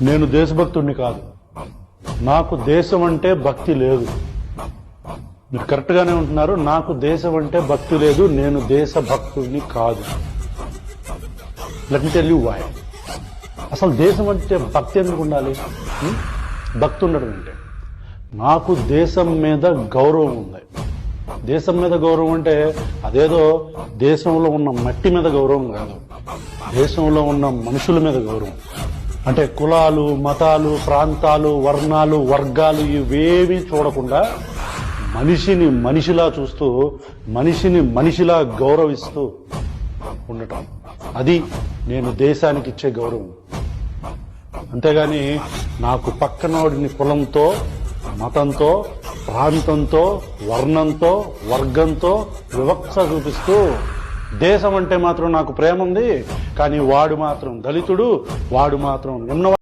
నేను దేశభక్తుడిని కాదు. నాకు దేశం అంటే భక్తి లేదు. మీరు కరెక్ట్గానే ఉంటున్నారు. నాకు దేశం అంటే భక్తి లేదు. నేను దేశభక్తుడిని కాదు. Let me tell you why. అసలు దేశం అంటే భక్తి ఎందుకు ఉండాలి? భక్తి ఉండడం అంటే నాకు దేశం మీద గౌరవం ఉంది. దేశం మీద గౌరవం అంటే అదేదో దేశంలో ఉన్న మట్టి మీద గౌరవం కాదు. దేశంలో ఉన్న మనుషుల మీద గౌరవం. అంటే కులాలు, మతాలు, ప్రాంతాలు, వర్ణాలు, వర్గాలు ఇవేమీ చూడకుండా మనిషిని మనిషిలా చూస్తూ మనిషిని మనిషిలా గౌరవిస్తూ ఉండటం, అది నేను దేశానికి ఇచ్చే గౌరవం. అంతేగాని నాకు పక్కనోడిని కులంతో, మతంతో, ప్రాంతంతో, వర్ణంతో, వర్గంతో వివక్ష చూపిస్తూ దేశం అంటే మాత్రం నాకు ప్రేమ ఉంది, కానీ వాడు మాత్రం దళితుడు, వాడు మాత్రం నిమ్న